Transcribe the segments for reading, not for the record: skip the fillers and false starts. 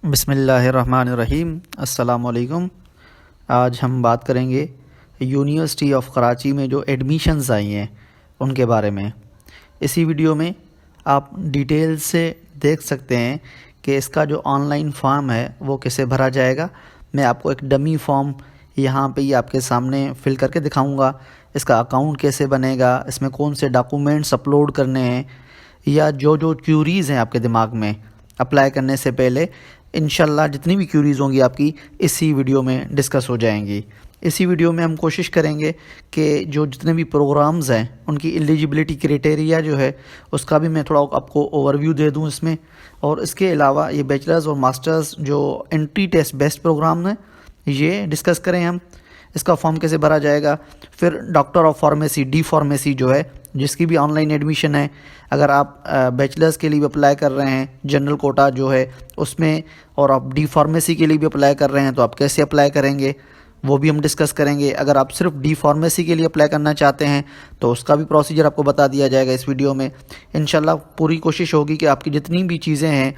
बिस्मिल्लाहिर्रहमानिर्रहीम। अस्सलाम वालेकुम। आज हम बात करेंगे यूनिवर्सिटी ऑफ कराची में जो एडमिशन्स आई हैं उनके बारे में। इसी वीडियो में आप डिटेल से देख सकते हैं कि इसका जो ऑनलाइन फॉर्म है वो कैसे भरा जाएगा। मैं आपको एक डमी फॉर्म यहाँ पे ही आपके सामने फ़िल करके दिखाऊंगा। इसका अकाउंट कैसे बनेगा, इसमें कौन से डॉक्यूमेंट्स अपलोड करने हैं, या जो जो क्यूरीज़ हैं आपके दिमाग में अप्लाई करने से पहले, इंशाल्लाह जितनी भी क्यूरीज़ होंगी आपकी इसी वीडियो में डिस्कस हो जाएंगी। इसी वीडियो में हम कोशिश करेंगे कि जो जितने भी प्रोग्राम्स हैं उनकी एलिजिबिलिटी क्राइटेरिया जो है उसका भी मैं थोड़ा आपको ओवरव्यू दे दूं इसमें। और इसके अलावा ये बैचलर्स और मास्टर्स जो एंट्री टेस्ट बेस्ड प्रोग्राम हैं ये डिस्कस करें हम। इसका फॉर्म कैसे भरा जाएगा। फिर doctor of pharmacy D pharmacy जो है जिसकी भी ऑनलाइन एडमिशन है, अगर आप बैचलर्स के लिए भी अप्लाई कर रहे हैं जनरल कोटा जो है उसमें, और आप डी फार्मेसी के लिए भी अप्लाई कर रहे हैं तो आप कैसे अप्लाई करेंगे वो भी हम डिस्कस करेंगे। अगर आप सिर्फ डी फार्मेसी के लिए अप्लाई करना चाहते हैं तो उसका भी प्रोसीजर आपको बता दिया जाएगा इस वीडियो में। इंशाल्लाह पूरी कोशिश होगी कि आपकी जितनी भी चीज़ें हैं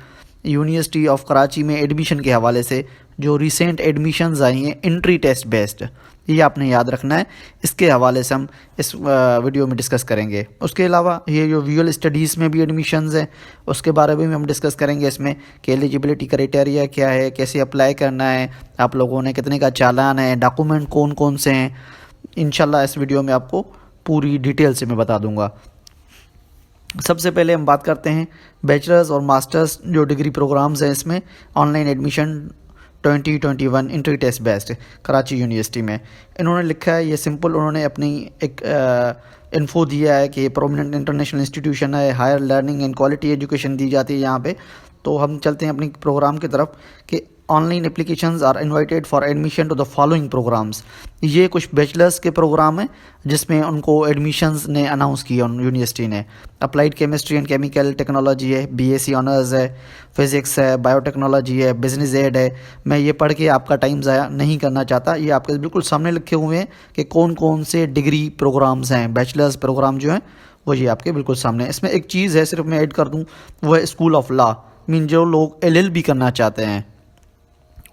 यूनिवर्सिटी ऑफ कराची में एडमिशन के हवाले से, जो रिसेंट एडमिशन्स आई हैं एंट्री टेस्ट बेस्ड, ये आपने याद रखना है। इसके हवाले से हम इस वीडियो में डिस्कस करेंगे। उसके अलावा ये जो विजुअल स्टडीज़ में भी एडमिशन्स हैं उसके बारे में भी हम डिस्कस करेंगे इसमें कि एलिजिबिलिटी क्राइटेरिया क्या है, कैसे अप्लाई करना है, आप लोगों ने कितने का चालान है, डॉक्यूमेंट कौन कौन से हैं। इंशाल्लाह इस वीडियो में आपको पूरी डिटेल से मैं बता दूँगा। सबसे पहले हम बात करते हैं बैचलर्स और मास्टर्स जो डिग्री प्रोग्राम्स हैं इसमें online admission 2021 entry test based Karachi university में। इन्होंने लिखा है ये सिंपल, उन्होंने अपनी एक इन्फो दिया है कि प्रोमिनेंट इंटरनेशनल इंस्टीट्यूशन है, higher learning and quality education दी जाती है यहाँ पे। तो हम चलते हैं अपनी प्रोग्राम की तरफ कि online applications are invited for admission to the following programmes. ये कुछ बैचलर्स के प्रोग्राम हैं जिसमें उनको एडमिशन्स ने अनाउंस किया यूनिवर्सिटी ने। Applied chemistry and chemical technology है, बीएससी ऑनर्स है, फिज़िक्स है, बायोटेक्नोलॉजी है, बिजनेस एड है। मैं ये पढ़ के आपका टाइम ज़ाया नहीं करना चाहता, ये आपके बिल्कुल सामने लिखे हुए हैं कि कौन कौन से डिग्री प्रोग्राम्स हैं, बैचलर्स प्रोग्राम जो हैं वो ये आपके बिल्कुल सामने। इसमें एक चीज़ है सिर्फ मैं ऐड कर दूँ, वो है स्कूल ऑफ लॉ। मीन जो लोग एलएलबी करना चाहते हैं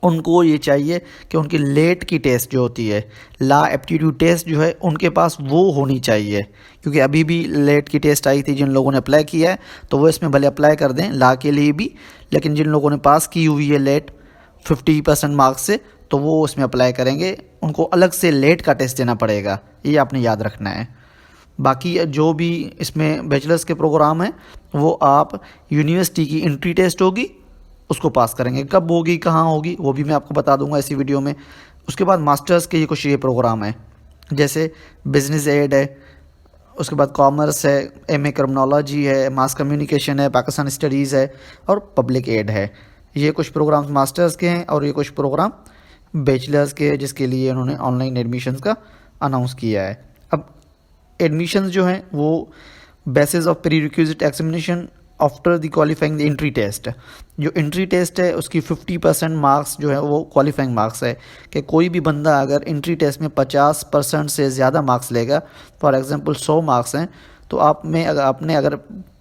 उनको ये चाहिए कि उनकी लेट की टेस्ट जो होती है, लॉ एप्टीट्यूड टेस्ट जो है उनके पास वो होनी चाहिए। क्योंकि अभी भी लेट की टेस्ट आई थी, जिन लोगों ने अप्लाई किया है तो वो इसमें भले अप्लाई कर दें लॉ के लिए भी, लेकिन जिन लोगों ने पास की हुई है लेट 50% मार्क्स से तो वो उसमें अप्लाई करेंगे, उनको अलग से लेट का टेस्ट देना पड़ेगा, ये आपने याद रखना है। बाकी जो भी इसमें बैचलर्स के प्रोग्राम हैं वो आप यूनिवर्सिटी की एंट्री टेस्ट होगी उसको पास करेंगे। कब होगी, कहाँ होगी, वो भी मैं आपको बता दूंगा इसी वीडियो में। उसके बाद मास्टर्स के ये कुछ ये प्रोग्राम है, जैसे बिजनेस एड है, उसके बाद कॉमर्स है, एमए क्रिमिनोलॉजी है, मास कम्युनिकेशन है, पाकिस्तान स्टडीज़ है और पब्लिक एड है। ये कुछ प्रोग्राम मास्टर्स के हैं और ये कुछ प्रोग्राम बैचलर्स के हैं जिसके लिए उन्होंने ऑनलाइन एडमिशन्स का अनाउंस किया है। अब एडमिशन्स जो हैं वो basis of prerequisite examination after the qualifying the entry test. जो एंट्री टेस्ट है उसकी 50% मार्क्स जो है वो क्वालिफाइंग मार्क्स है कि कोई भी बंदा अगर एंट्री टेस्ट में 50% से ज़्यादा मार्क्स लेगा, फॉर एग्जांपल 100 मार्क्स हैं तो आपने अगर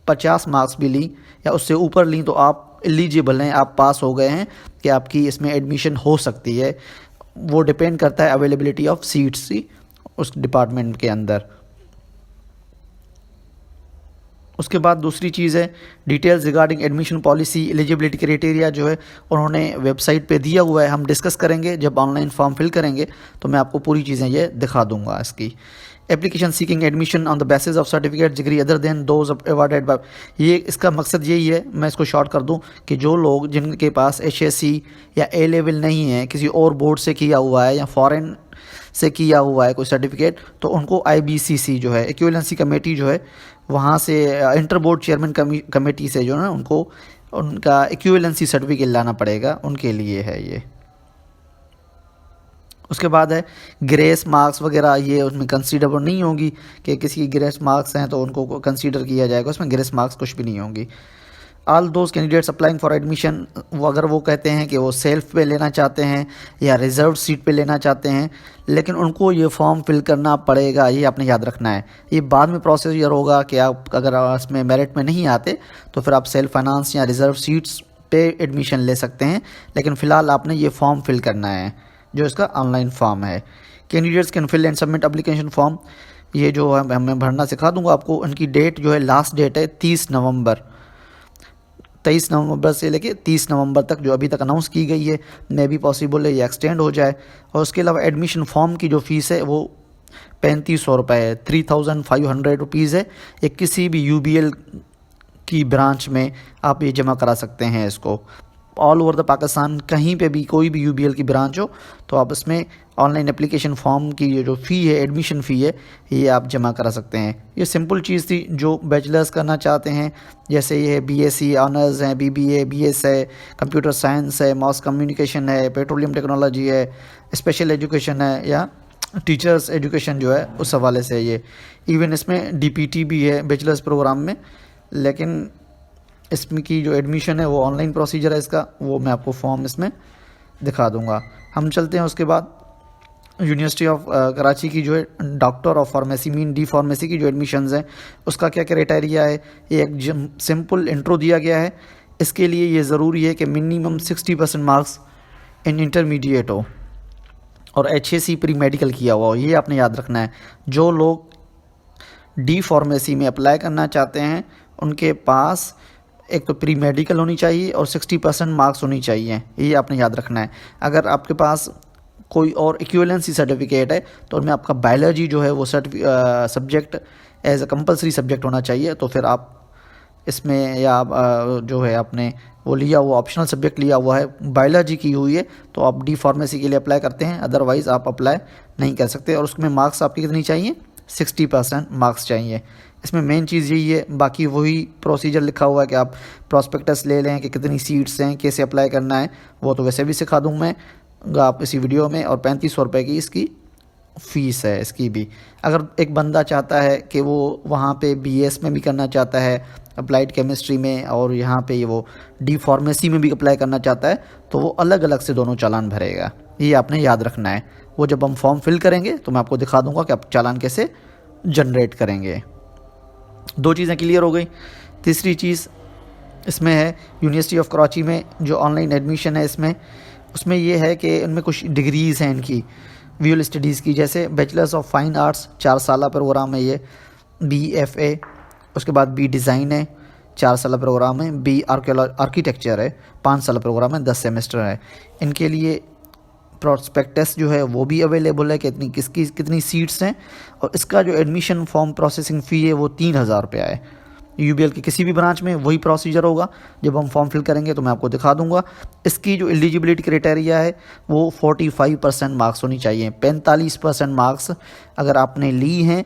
50 मार्क्स भी ली या उससे ऊपर ली तो आप एलिजिबल हैं, आप पास हो गए हैं कि आपकी इसमें एडमिशन हो सकती है। वो डिपेंड करता है अवेलेबिलिटी ऑफ सीट्स की उस डिपार्टमेंट के अंदर। उसके बाद दूसरी चीज़ है details regarding admission policy, eligibility criteria जो है उन्होंने वेबसाइट पे दिया हुआ है। हम डिस्कस करेंगे जब ऑनलाइन फॉर्म फिल करेंगे तो मैं आपको पूरी चीज़ें ये दिखा दूंगा इसकी। Application seeking admission on the basis of certificate degree other than those awarded by, ये इसका मकसद यही है, मैं इसको शॉर्ट कर दूं कि जो लोग जिनके पास एचएससी या ए लेवल नहीं है, किसी और बोर्ड से किया हुआ है या फॉरेन से किया हुआ है कोई सर्टिफिकेट, तो उनको आईबीसीसी जो है इक्विवेलेंसी कमेटी जो है वहाँ से इंटर बोर्ड चेयरमैन कमेटी से जो है ना उनको उनका इक्विवेलेंसी सर्टिफिकेट लाना पड़ेगा, उनके लिए है ये। उसके बाद है ग्रेस मार्क्स वगैरह, ये उसमें कंसीडरेबल नहीं होगी कि किसी की ग्रेस मार्क्स हैं तो उनको कंसीडर किया जाएगा, उसमें ग्रेस मार्क्स कुछ भी नहीं होंगी। All those candidates applying for admission, वो अगर वो कहते हैं कि वो सेल्फ पे लेना चाहते हैं या रिजर्व सीट पे लेना चाहते हैं, लेकिन उनको ये फॉर्म फिल करना पड़ेगा, ये आपने याद रखना है। ये बाद में प्रोसीजर होगा कि आप अगर इसमें मेरिट में नहीं आते तो फिर आप सेल्फ फाइनेंस या रिजर्व सीट्स पे एडमिशन ले सकते हैं, लेकिन फ़िलहाल आपने ये फॉर्म फिल करना है जो इसका ऑनलाइन फॉर्म है। Candidates can fill and submit application form, ये जो है मैं भरना सिखा दूंगा आपको। उनकी डेट जो है, लास्ट डेट है 30 नवंबर, 23 नवंबर से लेके 30 नवंबर तक जो अभी तक अनाउंस की गई है। मे भी पॉसिबल है ये एक्सटेंड हो जाए। और उसके अलावा एडमिशन फॉर्म की जो फ़ीस है वो 3500 रुपये है, 3500 रुपीज़ है। ये किसी भी UBL की ब्रांच में आप ये जमा करा सकते हैं इसको। ऑल ओवर द पाकिस्तान कहीं पे भी कोई भी UBL की ब्रांच हो तो आप इसमें ऑनलाइन एप्लीकेशन फॉर्म की ये जो फ़ी है, एडमिशन फ़ी है, ये आप जमा करा सकते हैं। ये सिंपल चीज़ थी जो बैचलर्स करना चाहते हैं, जैसे ये BSc ऑनर्स हैं, BBA BS है, कंप्यूटर साइंस है, मास कम्युनिकेशन है, पेट्रोलियम टेक्नोलॉजी है, स्पेशल एजुकेशन है, या टीचर्स एजुकेशन जो है उस हवाले से। ये इवन इसमें DPT भी है बैचलर्स प्रोग्राम में, लेकिन इसमें की जो एडमिशन है वो ऑनलाइन प्रोसीजर है इसका, वो मैं आपको फॉर्म इसमें दिखा दूंगा। हम चलते हैं उसके बाद यूनिवर्सिटी ऑफ कराची की जो है doctor of pharmacy mean D pharmacy की जो एडमिशन्स हैं उसका क्या क्राइटेरिया है। ये एक सिंपल इंट्रो दिया गया है। इसके लिए ये ज़रूरी है कि मिनिमम 60% मार्क्स इन इंटरमीडिएट हो और HAC प्री मेडिकल किया हुआ हो, ये आपने याद रखना है। जो लोग D फार्मेसी में अप्लाई करना चाहते हैं उनके पास एक तो प्री मेडिकल होनी चाहिए और 60% मार्क्स होनी चाहिए, ये आपने याद रखना है। अगर आपके पास कोई और इक्विवेलेंसी सर्टिफिकेट है तो उनमें आपका बायोलॉजी जो है वो subject as a compulsory subject होना चाहिए, तो फिर आप इसमें, या जो है आपने वो लिया हुआ ऑप्शनल सब्जेक्ट लिया हुआ है, बायोलॉजी की हुई है, तो आप D फार्मेसी के लिए अप्लाई करते हैं, अदरवाइज़ आप अप्लाई नहीं कर सकते। और उसमें मार्क्स आपके कितनी चाहिए, 60% मार्क्स चाहिए। इसमें मेन चीज़ यही है, बाकी वही प्रोसीजर लिखा हुआ है कि आप प्रॉस्पेक्टस ले लें कि कितनी सीट्स हैं, कैसे अप्लाई करना है, वो तो वैसे भी सिखा दूँ मैं आप इसी वीडियो में। और 3500 रुपये की इसकी फ़ीस है इसकी भी। अगर एक बंदा चाहता है कि वो वहाँ पे BS में भी करना चाहता है अप्लाइड केमिस्ट्री में, और यहाँ पे वो D फार्मेसी में भी अप्लाई करना चाहता है, तो वो अलग अलग से दोनों चालान भरेगा, ये आपने याद रखना है। वो जब हम फॉर्म फिल करेंगे तो मैं आपको दिखा दूँगा कि आप चालान कैसे जनरेट करेंगे। दो चीज़ें क्लियर हो गई। तीसरी चीज़ इसमें है यूनिवर्सिटी ऑफ कराची में जो ऑनलाइन एडमिशन है इसमें, उसमें ये है कि इनमें कुछ डिग्रीज़ हैं इनकी विजुअल स्टडीज़ की, जैसे बैचलर्स ऑफ फाइन आर्ट्स 4 साल प्रोग्राम है ये, BFA, उसके बाद B डिज़ाइन है 4 साल प्रोग्राम है, B आर्किटेक्चर है 5 साल प्रोग्राम है, 10 सेमेस्टर है। इनके लिए प्रॉस्पेक्टस जो है वो भी अवेलेबल है कि कितनी सीट्स हैं, और इसका जो एडमिशन फॉर्म प्रोसेसिंग फ़ी है वो 3000 रुपया है। UBL की किसी भी ब्रांच में वही प्रोसीजर होगा, जब हम फॉर्म फिल करेंगे तो मैं आपको दिखा दूंगा। इसकी जो एलिजिबिलिटी क्राइटेरिया है वो 45% मार्क्स होनी चाहिए। 45% मार्क्स अगर आपने ली हैं,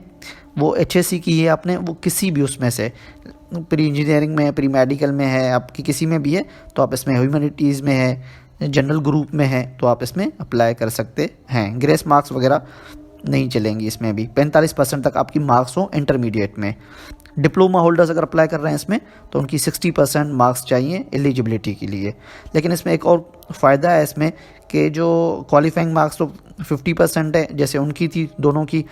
वो HAC की है आपने, वो किसी भी उसमें से, प्री इंजीनियरिंग में, प्री मेडिकल में है, आपकी किसी में भी है, तो आप इसमें ह्यूमैनिटीज़ में है, जनरल ग्रुप में है, तो आप इसमें अप्लाई कर सकते हैं। ग्रेस मार्क्स वगैरह नहीं चलेंगी इसमें भी। 45% तक आपकी मार्क्स हो इंटरमीडिएट में। डिप्लोमा होल्डर्स अगर अप्लाई कर रहे हैं इसमें तो उनकी 60% मार्क्स चाहिए एलिजिबिलिटी के लिए। लेकिन इसमें एक और फ़ायदा है इसमें कि जो क्वालिफाइंग मार्क्स तो 50% है जैसे उनकी थी दोनों की,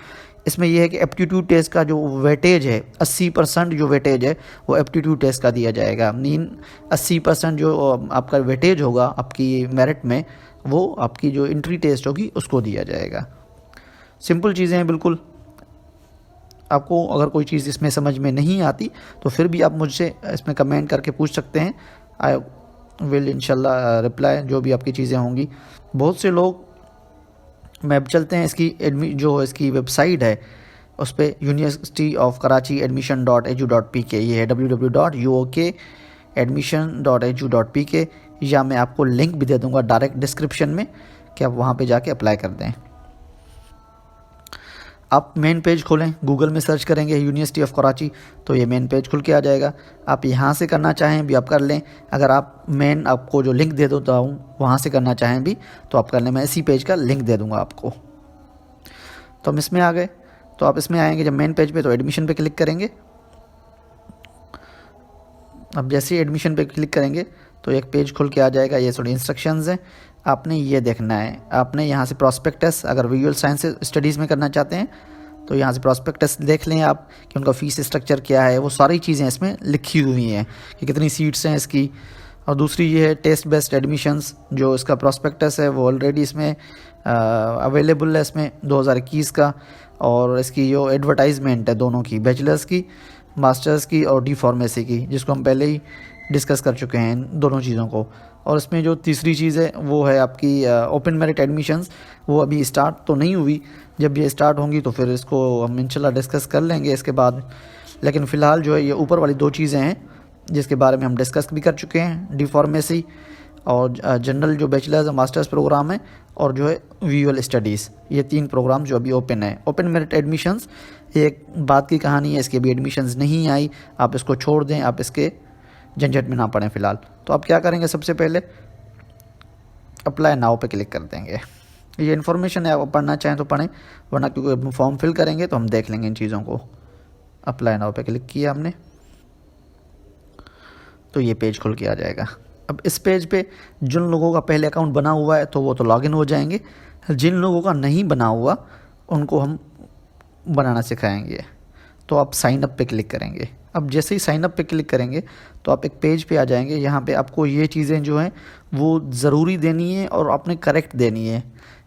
इसमें यह है कि एप्टीट्यूड टेस्ट का जो वेटेज है 80% जो वेटेज है वो एप्टीट्यूड टेस्ट का दिया जाएगा। मीन 80% जो आपका वेटेज होगा आपकी मेरिट में, वो आपकी जो एंट्री टेस्ट होगी उसको दिया जाएगा। सिंपल चीज़ें हैं बिल्कुल। आपको अगर कोई चीज़ इसमें समझ में नहीं आती तो फिर भी आप मुझसे इसमें कमेंट करके पूछ सकते हैं। आई विल इंशाल्लाह रिप्लाई जो भी आपकी चीज़ें होंगी। बहुत से लोग, मैं अब चलते हैं इसकी जो इसकी वेबसाइट है उस पर यूनिवर्सिटी ऑफ कराची admission.edu.pk, ये है www.uokadmission.edu.pk, या मैं आपको लिंक भी दे दूंगा डायरेक्ट डिस्क्रिप्शन में कि आप वहाँ पे जाके अप्लाई कर दें। आप मेन पेज खोलें, गूगल में सर्च करेंगे यूनिवर्सिटी ऑफ कराची तो ये मेन पेज खुल के आ जाएगा। आप यहाँ से करना चाहें भी आप कर लें, अगर आप मेन आपको जो लिंक दे देता हूँ वहाँ से करना चाहें भी तो आप कर लें, मैं इसी पेज का लिंक दे दूँगा आपको। तो हम इसमें आ गए, तो आप इसमें आएंगे जब मेन पेज पे तो एडमिशन पे क्लिक करेंगे। अब जैसे ही एडमिशन पे क्लिक करेंगे तो एक पेज खुल के आ जाएगा, ये थोड़ी इंस्ट्रक्शंस हैं, आपने ये देखना है। आपने यहाँ से प्रॉस्पेक्टस, अगर विजुअल साइंस स्टडीज़ में करना चाहते हैं तो यहाँ से प्रॉस्पेक्टस देख लें आप कि उनका फ़ीस स्ट्रक्चर क्या है, वो सारी चीज़ें इसमें लिखी हुई हैं कि कितनी सीट्स हैं इसकी, और दूसरी ये है टेस्ट बेस्ड एडमिशन्स, जो इसका प्रॉस्पेक्टस है वो ऑलरेडी इसमें अवेलेबल है इसमें 2021 का। और इसकी जो एडवर्टाइजमेंट है दोनों की, बैचलर्स की, मास्टर्स की और डी फार्मेसी की, जिसको हम पहले ही डिस्कस कर चुके हैं इन दोनों चीज़ों को। और इसमें जो तीसरी चीज़ है वो है आपकी ओपन मेरिट एडमिशन्स। वो अभी स्टार्ट तो नहीं हुई, जब ये स्टार्ट होंगी तो फिर इसको हम इंशाल्लाह डिस्कस कर लेंगे इसके बाद। लेकिन फ़िलहाल जो है ये ऊपर वाली दो चीज़ें हैं जिसके बारे में हम डिस्कस भी कर चुके हैं, डी फार्मेसी और जनरल जो बैचलर्स और मास्टर्स प्रोग्राम है, और जो है विजुअल स्टडीज़। ये 3 प्रोग्राम जो अभी ओपन है। ओपन मेरिट एडमिशन्स ये एक बात की कहानी है, इसकी अभी एडमिशन्स नहीं आई, आप इसको छोड़ दें, आप इसके झंझट में ना पड़ें फ़िलहाल। तो आप क्या करेंगे, सबसे पहले अप्लाई नाउ पे क्लिक कर देंगे। ये इन्फॉर्मेशन है, आप पढ़ना चाहें तो पढ़ें, वरना क्योंकि फॉर्म फिल करेंगे तो हम देख लेंगे इन चीज़ों को। अप्लाई नाउ पे क्लिक किया हमने तो ये पेज खुल के आ जाएगा। अब इस पेज पे जिन लोगों का पहले अकाउंट बना हुआ है तो वो तो लॉगिन हो जाएंगे, जिन लोगों का नहीं बना हुआ उनको हम बनाना सिखाएंगे। तो आप साइन अप पे क्लिक करेंगे। अब जैसे ही साइन अप पे क्लिक करेंगे तो आप एक पेज पे आ जाएंगे। यहाँ पे आपको ये चीज़ें जो हैं वो ज़रूरी देनी है और आपने करेक्ट देनी है,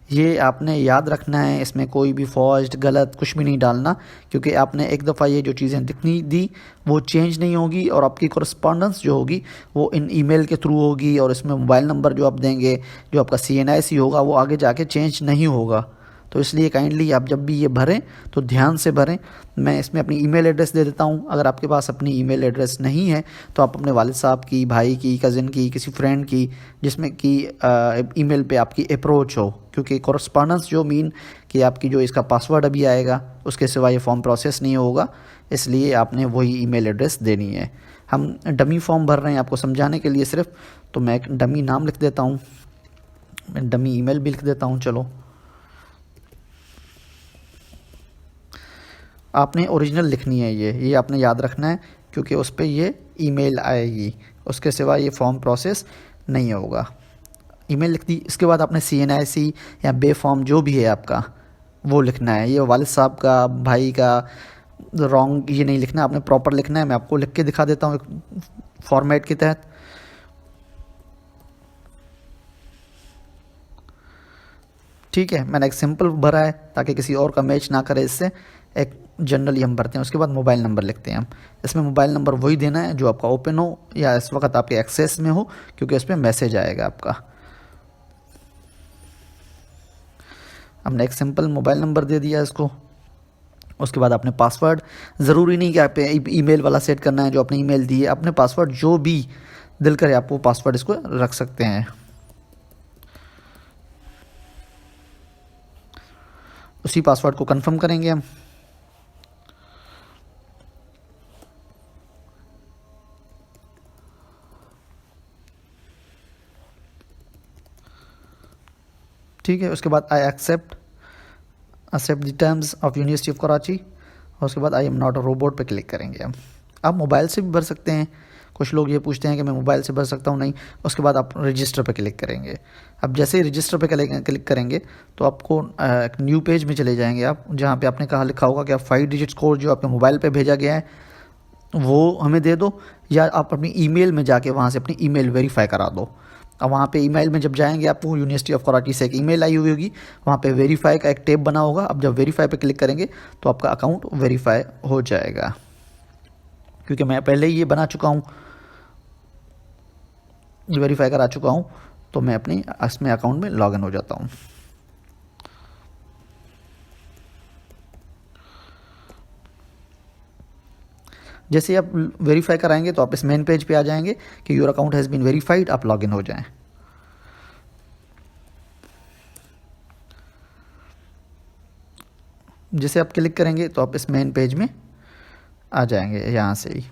ये आपने याद रखना है। इसमें कोई भी फॉल्ट गलत कुछ भी नहीं डालना, क्योंकि आपने एक दफ़ा ये जो चीज़ें दिखनी दी वो चेंज नहीं होगी, और आपकी कॉरेस्पॉन्डेंस जो होगी वो इन ईमेल के थ्रू होगी, और इसमें मोबाइल नंबर जो आप देंगे, जो आपका CNIC होगा, वो आगे जाके चेंज नहीं होगा। तो इसलिए काइंडली आप जब भी ये भरें तो ध्यान से भरें। मैं इसमें अपनी ईमेल एड्रेस दे देता हूँ। अगर आपके पास अपनी ईमेल एड्रेस नहीं है तो आप अपने वालिद साहब की, भाई की, कज़न की, किसी फ्रेंड की, जिसमें कि ईमेल पे आपकी अप्रोच हो, क्योंकि कॉरेस्पॉन्डेंस जो मीन कि आपकी जो इसका पासवर्ड अभी आएगा उसके सिवा ये फॉर्म प्रोसेस नहीं होगा, इसलिए आपने वही ईमेल एड्रेस देनी है। हम डमी फॉर्म भर रहे हैं आपको समझाने के लिए सिर्फ, तो मैं एक डमी नाम लिख देता हूँ, मैं डमी ईमेल भी लिख देता हूँ। चलो, आपने ओरिजिनल लिखनी है, ये आपने याद रखना है, क्योंकि उस पर ये ईमेल आएगी, उसके सिवा ये फॉर्म प्रोसेस नहीं होगा। ईमेल लिख दी, इसके बाद आपने CNIC या बे फॉर्म जो भी है आपका वो लिखना है। ये वालिद साहब का, भाई का रॉन्ग ये नहीं लिखना, आपने प्रॉपर लिखना है। मैं आपको लिख के दिखा देता हूँ एक फॉर्मेट के तहत। ठीक है, मैंने एक सिंपल भरा है ताकि किसी और का मैच ना करे इससे, एक जनरली हम भरते हैं। उसके बाद मोबाइल नंबर लिखते हैं हम। इसमें मोबाइल नंबर वही देना है जो आपका ओपन हो या इस वक्त आपके एक्सेस में हो, क्योंकि इस पर मैसेज आएगा आपका। हमने एक सिंपल मोबाइल नंबर दे दिया इसको। उसके बाद आपने पासवर्ड, ज़रूरी नहीं कि आप ईमेल वाला सेट करना है जो आपने ईमेल दी है, अपने पासवर्ड जो भी दिल करे आप वो पासवर्ड इसको रख सकते हैं। उसी पासवर्ड को कंफर्म करेंगे हम। ठीक है, उसके बाद I accept the terms of university of Karachi, और उसके बाद I am not a robot पे क्लिक करेंगे हम। आप मोबाइल से भी भर सकते हैं, कुछ लोग ये पूछते हैं कि मैं मोबाइल से भर सकता हूँ, नहीं। उसके बाद आप रजिस्टर पे क्लिक करेंगे। अब जैसे ही रजिस्टर पे क्लिक करेंगे तो आपको एक न्यू पेज में चले जाएंगे आप, जहाँ पे आपने कहा लिखा होगा कि आप 5 डिजिट्स कोड जो आपके मोबाइल पे भेजा गया है वो हमें दे दो, या आप अपनी ईमेल में जाके वहाँ से अपनी ईमेल वेरीफाई करा दो। अब वहाँ पे ईमेल में जब जाएंगे आपको यूनिवर्सिटी ऑफ कराची से एक ईमेल आई हुई होगी, वहाँ पे वेरीफाई का एक टैब बना होगा। अब जब वेरीफाई पे क्लिक करेंगे तो आपका अकाउंट वेरीफाई हो जाएगा, क्योंकि मैं पहले ही ये बना चुका हूँ, वेरीफाई करा चुका हूँ, तो मैं अपनी इसमें अकाउंट में लॉगिन हो जाता हूँ। जैसे ही आप वेरीफाई कराएंगे तो आप इस मेन पेज पे आ जाएंगे कि your account has been verified, आप लॉगिन हो जाएं। जैसे आप क्लिक करेंगे तो आप इस मेन पेज में आ जाएंगे यहाँ से ही।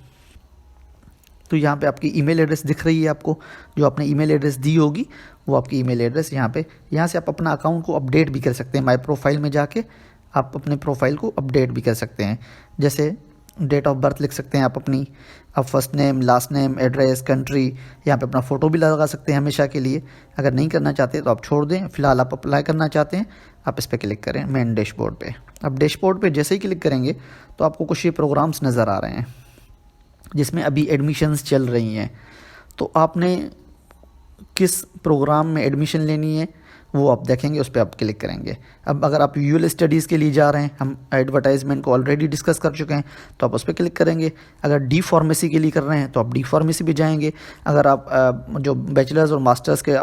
तो यहाँ पे आपकी ईमेल एड्रेस दिख रही है आपको, जो आपने ईमेल एड्रेस दी होगी वो आपकी ईमेल एड्रेस यहाँ पे। यहाँ से आप अपना अकाउंट को अपडेट भी कर सकते हैं। माई प्रोफाइल में जाके आप अपने प्रोफाइल को अपडेट भी कर सकते हैं। जैसे डेट ऑफ बर्थ लिख सकते हैं आप अपनी, आप first name, last name, address, country, यहाँ पे अपना फ़ोटो भी लगा सकते हैं हमेशा के लिए। अगर नहीं करना चाहते तो आप छोड़ दें। फ़िलहाल आप अप्लाई करना चाहते हैं, आप इस पर क्लिक करें मेन डैशबोर्ड पे। अब डैशबोर्ड पे जैसे ही क्लिक करेंगे तो आपको कुछ ये प्रोग्राम्स नज़र आ रहे हैं जिसमें अभी एडमिशन्स चल रही हैं। तो आपने किस प्रोग्राम में एडमिशन लेनी है वो आप देखेंगे, उस पर आप क्लिक करेंगे। अब अगर आप यूएल स्टडीज़ के लिए जा रहे हैं, हम एडवर्टाइजमेंट को ऑलरेडी डिस्कस कर चुके हैं, तो आप उस पर क्लिक करेंगे। अगर डी फार्मेसी के लिए कर रहे हैं तो आप डी फार्मेसी भी जाएंगे। अगर आप जो बैचलर्स और मास्टर्स के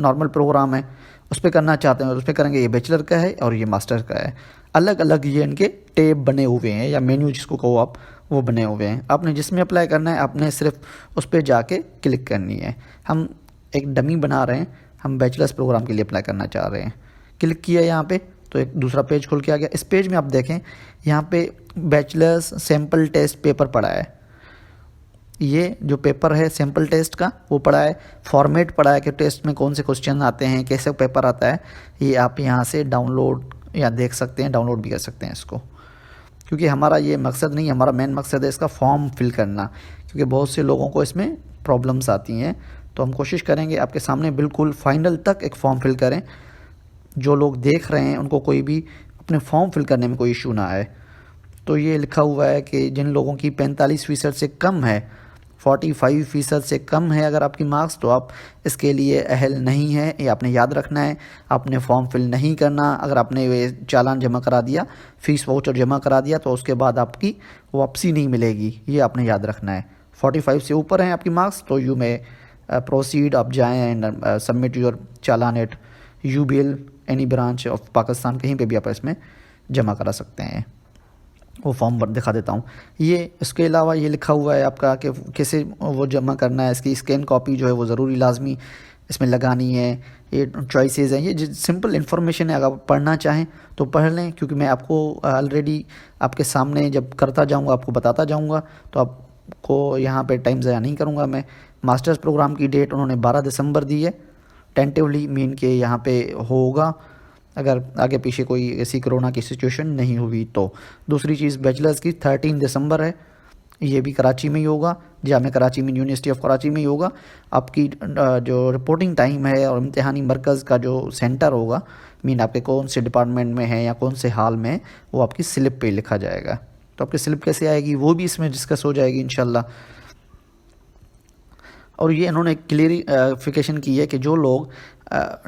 नॉर्मल प्रोग्राम है उस पर करना चाहते हैं, उस पर करेंगे। ये बैचलर का है और ये मास्टर का है, अलग अलग ये इनके टैब बने हुए हैं या मेन्यू जिसको कहो आप, वो बने हुए हैं। आपने जिसमें अप्लाई करना है आपने सिर्फ उस पर जाके क्लिक करनी है। हम एक डमी बना रहे हैं, हम बैचलर्स प्रोग्राम के लिए अप्लाई करना चाह रहे हैं। क्लिक किया यहाँ पे तो एक दूसरा पेज खुल के आ गया। इस पेज में आप देखें यहाँ पे बैचलर्स सैम्पल टेस्ट पेपर पड़ा है। ये जो पेपर है सैम्पल टेस्ट का वो पड़ा है, फॉर्मेट पड़ा है कि टेस्ट में कौन से क्वेश्चन आते हैं, कैसे पेपर आता है। ये आप यहाँ से डाउनलोड या देख सकते हैं, डाउनलोड भी कर सकते हैं इसको, क्योंकि हमारा ये मकसद नहीं, हमारा मेन मकसद है इसका फॉर्म फिल करना, क्योंकि बहुत से लोगों को इसमें प्रॉब्लम्स आती हैं। तो हम कोशिश करेंगे आपके सामने बिल्कुल फाइनल तक एक फॉर्म फिल करें, जो लोग देख रहे हैं उनको कोई भी अपने फॉर्म फिल करने में कोई इशू ना आए। तो ये लिखा हुआ है कि जिन लोगों की 45% से कम है, 45% से कम है अगर आपकी मार्क्स, तो आप इसके लिए अहल नहीं है। ये आपने याद रखना है। आपने फॉर्म फिल नहीं करना। अगर आपने वे चालान जमा करा दिया, फ़ीस वाउचर जमा करा दिया, तो उसके बाद आपकी वापसी नहीं मिलेगी, ये आपने याद रखना है। 45 से ऊपर हैं आपकी मार्क्स तो यू में प्रोसीड, आप जाएँ and submit your challan at UBL any branch of Pakistan, कहीं पे भी आप इसमें जमा करा सकते हैं। वो फॉर्म भर दिखा देता हूँ। ये इसके अलावा ये लिखा हुआ है आपका कि कैसे वो जमा करना है। इसकी स्कैन कॉपी जो है वो ज़रूरी लाजमी इसमें लगानी है। ये चॉइसेस हैं, ये सिंपल इन्फॉर्मेशन है। अगर आप पढ़ना चाहें तो पढ़ लें, क्योंकि मैं आपको ऑलरेडी आपके सामने जब करता जाऊँगा आपको बताता जाऊँगा, तो आपको यहाँ पे टाइम ज़ाया नहीं करूँगा मैं। मास्टर्स प्रोग्राम की डेट उन्होंने 12 दिसंबर दी है टेंटिवली, मीन के यहाँ पे होगा अगर आगे पीछे कोई ऐसी कोरोना की सिचुएशन नहीं हुई तो। दूसरी चीज़ बैचलर्स की 13 दिसंबर है, ये भी कराची में ही होगा, जामिया कराची में, यूनिवर्सिटी ऑफ कराची में ही होगा। आपकी जो रिपोर्टिंग टाइम है और इम्तिहानी मरकज़ का जो सेंटर होगा, मीन आपके कौन से डिपार्टमेंट में है या कौन से हाल में है, वो आपकी स्लिप पे लिखा जाएगा। तो आपकी स्लिप कैसे आएगी वो भी इसमें डिस्कस हो जाएगी इंशाल्लाह। और ये इन्होंने क्लियरिफिकेशन की है कि जो लोग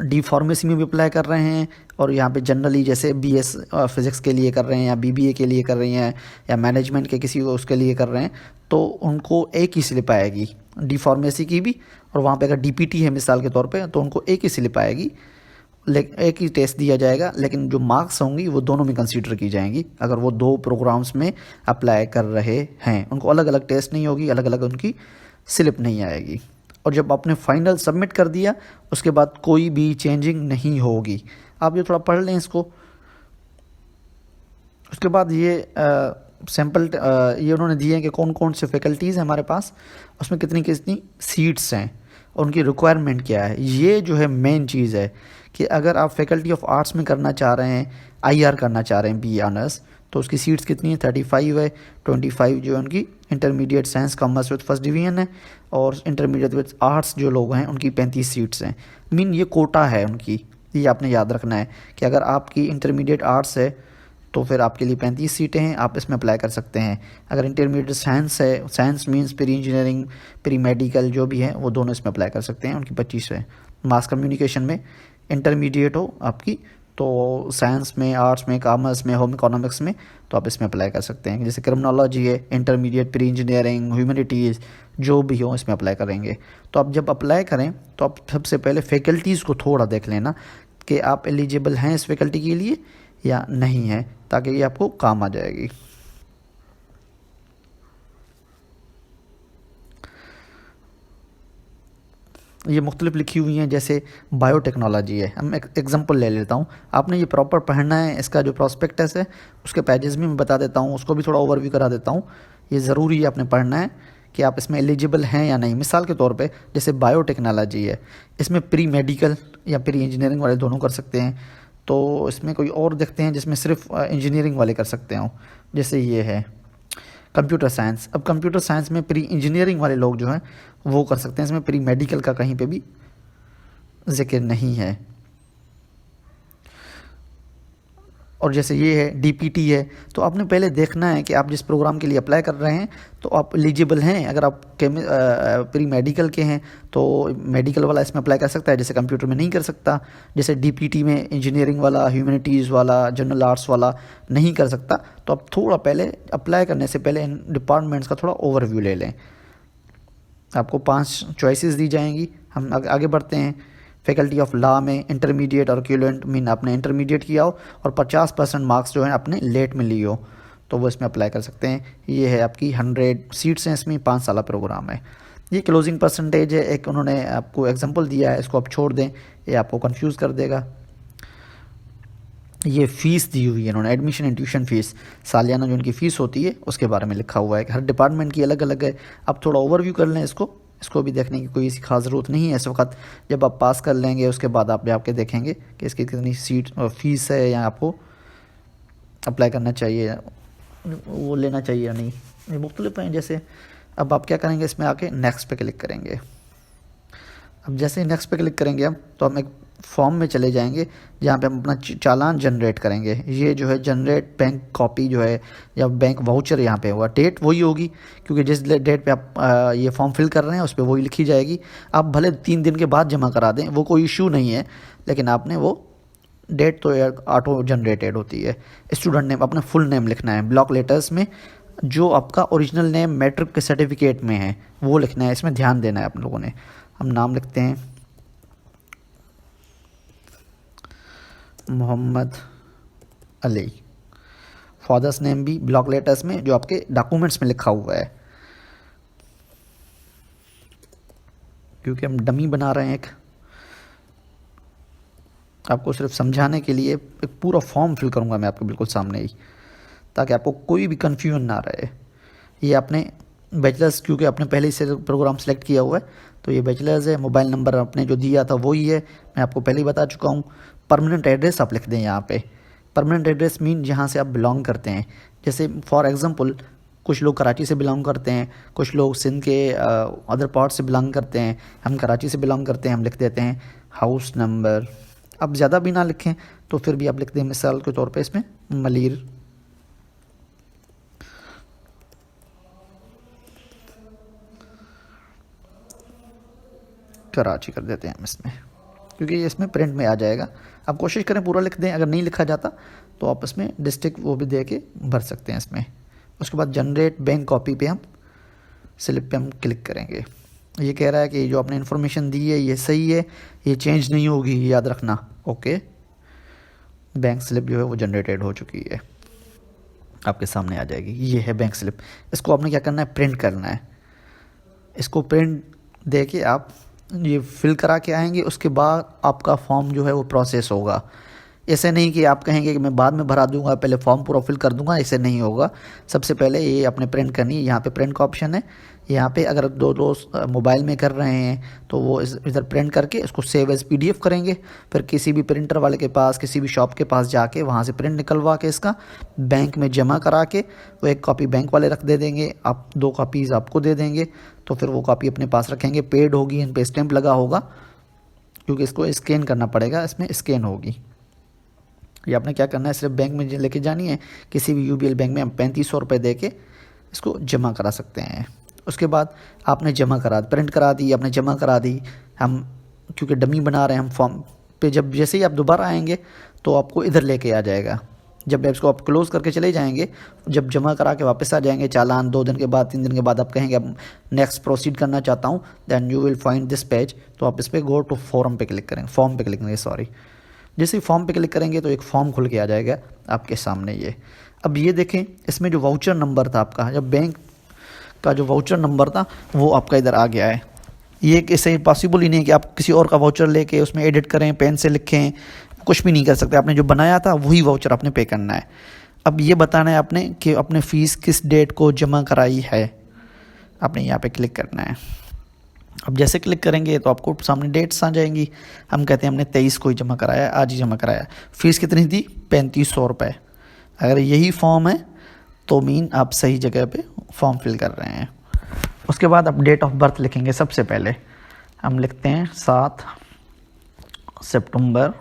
डी फार्मेसी में भी अप्लाई कर रहे हैं और यहाँ पे जनरली जैसे BS फिज़िक्स के लिए कर रहे हैं या BBA के लिए कर रही हैं या मैनेजमेंट के किसी उसके लिए कर रहे हैं, तो उनको एक ही स्लिप आएगी डी फार्मेसी की भी। और वहाँ पे अगर DPT है मिसाल के तौर पे, तो उनको एक ही स्लिप आएगी, एक ही टेस्ट दिया जाएगा। लेकिन जो मार्क्स होंगी वो दोनों में कंसीडर की जाएंगी। अगर वो 2 प्रोग्राम्स में अप्लाई कर रहे हैं, उनको अलग अलग टेस्ट नहीं होगी, अलग अलग उनकी स्लिप नहीं आएगी। और जब आपने फाइनल सबमिट कर दिया उसके बाद कोई भी चेंजिंग नहीं होगी। आप ये थोड़ा पढ़ लें इसको। उसके बाद ये सैम्पल ये उन्होंने दिए हैं कि कौन कौन से फैकल्टीज़ हैं हमारे पास, उसमें कितनी कितनी सीट्स हैं और उनकी रिक्वायरमेंट क्या है। ये जो है मेन चीज़ है कि अगर आप फैकल्टी ऑफ आर्ट्स में करना चाह रहे हैं, IR करना चाह रहे हैं, BA ऑनर्स, तो उसकी सीट्स कितनी है, 35 है। 25 जो है उनकी intermediate science commerce with first division है, और इंटरमीडिएट विद आर्ट्स जो लोग हैं उनकी 35 सीट्स हैं। मीन ये कोटा है उनकी, ये आपने याद रखना है कि अगर आपकी इंटरमीडिएट आर्ट्स है तो फिर आपके लिए 35 सीटें हैं, आप इसमें अप्लाई कर सकते हैं। अगर इंटरमीडिएट साइंस है, science means pre engineering, pre medical जो भी है, वो दोनों इसमें अप्लाई कर सकते हैं, उनकी 25 है। मास कम्युनिकेशन में इंटरमीडिएट हो आपकी, तो साइंस में, आर्ट्स में, कॉमर्स में, होम इकोनॉमिक्स में, तो आप इसमें अप्लाई कर सकते हैं। जैसे क्रिमिनोलॉजी है, इंटरमीडिएट प्री इंजीनियरिंग, ह्यूमैनिटीज़ जो भी हो इसमें अप्लाई करेंगे। तो आप जब अप्लाई करें तो आप सबसे पहले फ़ैकल्टीज़ को थोड़ा देख लेना कि आप एलिजिबल हैं इस फैकल्टी के लिए या नहीं है, ताकि ये आपको काम आ जाएगी। ये मुख्तलिफ लिखी हुई हैं, जैसे बायोटेक्नोलॉजी है। हम एक एग्जांपल ले लेता हूँ, आपने ये प्रॉपर पढ़ना है। इसका जो प्रॉस्पेक्टस है उसके पेजेस भी मैं बता देता हूँ, उसको भी थोड़ा ओवरव्यू करा देता हूँ। ये ज़रूरी है, आपने पढ़ना है कि आप इसमें एलिजिबल हैं या नहीं। मिसाल के तौर पे जैसे बायोटेक्नोलॉजी है, इसमें प्री मेडिकल या प्री इंजीनियरिंग वाले दोनों कर सकते हैं। तो इसमें कोई और देखते हैं जिसमें सिर्फ इंजीनियरिंग वाले कर सकते हो, जैसे ये है कंप्यूटर साइंस। अब कंप्यूटर साइंस में प्री इंजीनियरिंग वाले लोग जो हैं वो कर सकते हैं, इसमें प्री मेडिकल का कहीं पे भी जिक्र नहीं है। और जैसे ये है डीपीटी है, तो आपने पहले देखना है कि आप जिस प्रोग्राम के लिए अप्लाई कर रहे हैं तो आप एलिजिबल हैं। अगर आप प्री मेडिकल के हैं तो मेडिकल वाला इसमें अप्लाई कर सकता है, जैसे कंप्यूटर में नहीं कर सकता। जैसे डीपीटी में इंजीनियरिंग वाला, ह्यूमैनिटीज़ वाला, जनरल आर्ट्स वाला नहीं कर सकता। तो आप थोड़ा पहले अप्लाई करने से पहले इन डिपार्टमेंट्स का थोड़ा ओवरव्यू ले लें। आपको 5 चॉइसेस दी जाएंगी। हम आगे बढ़ते हैं। फैकल्टी ऑफ लॉ में इंटरमीडिएट और इक्विवेलेंट मीन आपने इंटरमीडिएट किया हो और 50% मार्क्स जो है आपने लेट में लिए हो, तो वो इसमें अप्लाई कर सकते हैं। ये है आपकी 100 सीट्स हैं, इसमें 5 साल प्रोग्राम है। ये क्लोजिंग परसेंटेज है, एक उन्होंने आपको एग्जांपल दिया है, इसको आप छोड़ दें, ये आपको कंफ्यूज कर देगा। ये फ़ीस दी हुई है इन्होंने, एडमिशन एंड ट्यूशन फ़ीस, सालियाना जो उनकी फ़ीस होती है उसके बारे में लिखा हुआ है कि हर डिपार्टमेंट की अलग अलग है। आप थोड़ा ओवरव्यू कर लें इसको भी देखने की कोई खास ज़रूरत नहीं है इस वक्त। जब आप पास कर लेंगे उसके बाद आप जाके देखेंगे कि इसकी कितनी सीट और फीस है, या आपको अप्लाई करना चाहिए, वो लेना चाहिए या नहीं, ये मुख्तलिफ हैं। जैसे अब आप क्या करेंगे, इसमें आके नेक्स्ट पे क्लिक करेंगे। अब जैसे ही नेक्स्ट पे क्लिक करेंगे हम, तो हम एक फॉर्म में चले जाएंगे जहाँ पे हम अपना चालान जनरेट करेंगे। ये जो है जनरेट बैंक कॉपी जो है या बैंक वाउचर यहाँ पे होगा। डेट वही होगी क्योंकि जिस डेट पे आप ये फॉर्म फिल कर रहे हैं उस पर वही लिखी जाएगी। आप भले 3 दिन के बाद जमा करा दें, वो कोई इशू नहीं है, लेकिन आपने वो डेट तो ऑटो जनरेटेड होती है। स्टूडेंट नेम, अपना फुल नेम लिखना है ब्लॉक लेटर्स में। जो आपका ओरिजिनल नेम मैट्रिक के सर्टिफिकेट में है वो लिखना है, इसमें ध्यान देना है आप लोगों ने। हम नाम लिखते हैं मोहम्मद अली। फादर्स नेम भी ब्लॉक लेटर्स में जो आपके डॉक्यूमेंट्स में लिखा हुआ है, क्योंकि हम डमी बना रहे हैं। एक आपको सिर्फ समझाने के लिए एक पूरा फॉर्म फिल करूंगा मैं आपके बिल्कुल सामने ही, ताकि आपको कोई भी कन्फ्यूजन ना रहे। ये आपने बैचलर्स, क्योंकि आपने पहले से प्रोग्राम सेलेक्ट किया हुआ है तो ये बैचलर्स है। मोबाइल नंबर आपने जो दिया था वही है, मैं आपको पहले ही बता चुका हूँ। परमानेंट एड्रेस आप लिख दें यहाँ पे। परमानेंट एड्रेस मीन जहाँ से आप बिलोंग करते हैं। जैसे फॉर एग्जांपल कुछ लोग कराची से बिलोंग करते हैं, कुछ लोग सिंध के अदर पार्ट से बिलोंग करते हैं। हम कराची से बिलोंग करते हैं, हम लिख देते हैं हाउस नंबर। अब ज़्यादा भी ना लिखें तो फिर भी आप लिख दें मिसाल के तौर पे इसमें मलीर कराची कर देते हैं हम इसमें, क्योंकि ये इसमें प्रिंट में आ जाएगा। आप कोशिश करें पूरा लिख दें, अगर नहीं लिखा जाता तो आप इसमें डिस्ट्रिक्ट वो भी दे के भर सकते हैं इसमें। उसके बाद जनरेट बैंक कॉपी पे हम स्लिप पे हम क्लिक करेंगे। ये कह रहा है कि जो आपने इन्फॉर्मेशन दी है ये सही है, ये चेंज नहीं होगी, याद रखना। ओके, बैंक स्लिप जो है वो जनरेटेड हो चुकी है, आपके सामने आ जाएगी। ये है बैंक स्लिप। इसको आपने क्या करना है, प्रिंट करना है। इसको प्रिंट दे के आप ये फिल करा के आएंगे, उसके बाद आपका फॉर्म जो है वो प्रोसेस होगा। ऐसे नहीं कि आप कहेंगे कि मैं बाद में भरा दूंगा, पहले फॉर्म पूरा फिल कर दूंगा, ऐसे नहीं होगा। सबसे पहले ये आपने प्रिंट करनी है। यहाँ पे प्रिंट का ऑप्शन है। यहाँ पे अगर दो दोस्त मोबाइल में कर रहे हैं तो वो इधर प्रिंट करके इसको सेव एज PDF करेंगे। फिर किसी भी प्रिंटर वाले के पास, किसी भी शॉप के पास जाके वहाँ से प्रिंट निकलवा के इसका बैंक में जमा करा के वो एक कॉपी बैंक वाले रख दे देंगे, आप 2 कॉपीज़ आपको दे देंगे। तो फिर वो कॉपी अपने पास रखेंगे, पेड होगी, इन पे स्टैंप लगा होगा, क्योंकि इसको स्कैन करना पड़ेगा, इसमें स्कैन होगी। ये आपने क्या करना है, सिर्फ बैंक में लेके जानी है। किसी भी UBL बैंक में हम 3500 रुपये दे के इसको जमा करा सकते हैं। उसके बाद आपने जमा करा, प्रिंट करा दी, आपने जमा करा दी। हम क्योंकि डमी बना रहे हैं हम फॉर्म पे, जब जैसे ही आप दोबारा आएंगे तो आपको इधर लेके आ जाएगा। जब इसको आप क्लोज़ करके चले जाएंगे, जब जमा करा के वापस आ जाएंगे चालान 2 दिन के बाद, 3 दिन के बाद, आप कहेंगे अब नेक्स्ट प्रोसीड करना चाहता हूँ, then you will find this page. तो आप इस पर गो टू फॉर्म पे क्लिक करेंगे, फॉर्म पे क्लिक करेंगे, सॉरी। जैसे ही फॉर्म पे क्लिक करेंगे तो एक फॉर्म खुल के आ जाएगा आपके सामने। ये अब ये देखें, इसमें जो वाउचर नंबर था आपका, जब बैंक का जो वाउचर नंबर था वो आपका इधर आ गया है। ये ऐसे पॉसिबल ही नहीं है कि आप किसी और का वाउचर लेके उसमें एडिट करें, पेन से लिखें, कुछ भी नहीं कर सकते। आपने जो बनाया था वही वाउचर आपने पे करना है। अब ये बताना है आपने कि अपने फ़ीस किस डेट को जमा कराई है, आपने यहाँ पे क्लिक करना है। अब जैसे क्लिक करेंगे तो आपको सामने डेट्स आ जाएंगी। हम कहते हैं हमने 23 को ही जमा कराया, आज ही जमा कराया। फ़ीस कितनी थी, 3500 रुपये। अगर यही फॉर्म है तो मीन आप सही जगह पे फॉर्म फिल कर रहे हैं। उसके बाद आप डेट ऑफ बर्थ लिखेंगे। सबसे पहले हम लिखते हैं 7 सितंबर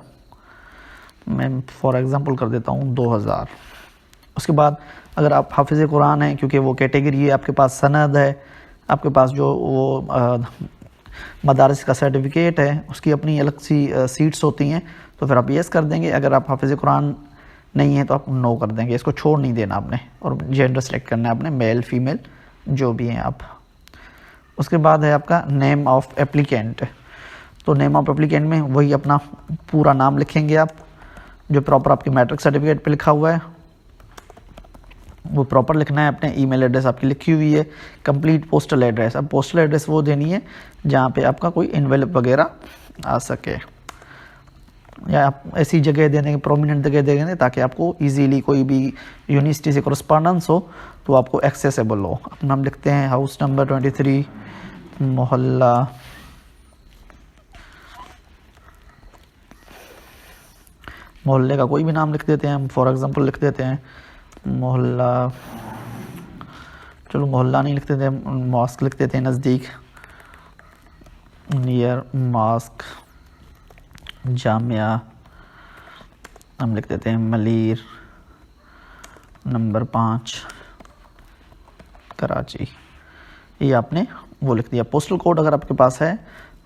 मैं फॉर एग्ज़ाम्पल कर देता हूँ 2000। उसके बाद अगर आप हाफिज़ कुरान हैं, क्योंकि वो कैटेगरी है, आपके पास सनद है, आपके पास जो वो मदारस का सर्टिफिकेट है, उसकी अपनी अलग सी सीट्स होती हैं, तो फिर आप यस कर देंगे। अगर आप हाफिज़ कुरान नहीं है तो आप नो कर देंगे, इसको छोड़ नहीं देना आपने, और जेंडर सेलेक्ट करना है आपने, मेल फीमेल जो भी हैं आप। उसके बाद है आपका नेम ऑफ एप्लीकेंट। तो नेम ऑफ एप्लीकेंट में वही अपना पूरा नाम लिखेंगे आप, जो प्रॉपर आपके मैट्रिक सर्टिफिकेट पे लिखा हुआ है वो प्रॉपर लिखना है। अपने ईमेल एड्रेस आपकी लिखी हुई है, कंप्लीट पोस्टल एड्रेस। अब पोस्टल एड्रेस वो देनी है जहाँ पे आपका कोई इन्वेलप वगैरह आ सके, या आप ऐसी जगह दे देंगे, प्रोमिनेंट जगह दे देंगे, ताकि आपको इजीली कोई भी यूनिवर्सिटी से कॉरेस्पॉन्डेंस हो तो आपको एक्सेसिबल हो। अपना हम लिखते हैं हाउस नंबर 23, मोहल्ला मोहल्ले का कोई भी नाम लिख देते हैं हम, फॉर एग्जांपल लिख देते हैं मोहल्ला, चलो मोहल्ला नहीं लिख देते हैं, मॉस्क लिख देते हैं, नज़दीक, नियर मॉस्क, जामिया हम लिख देते हैं, मलीर नंबर 5 कराची। ये आपने वो लिख दिया। पोस्टल कोड अगर आपके पास है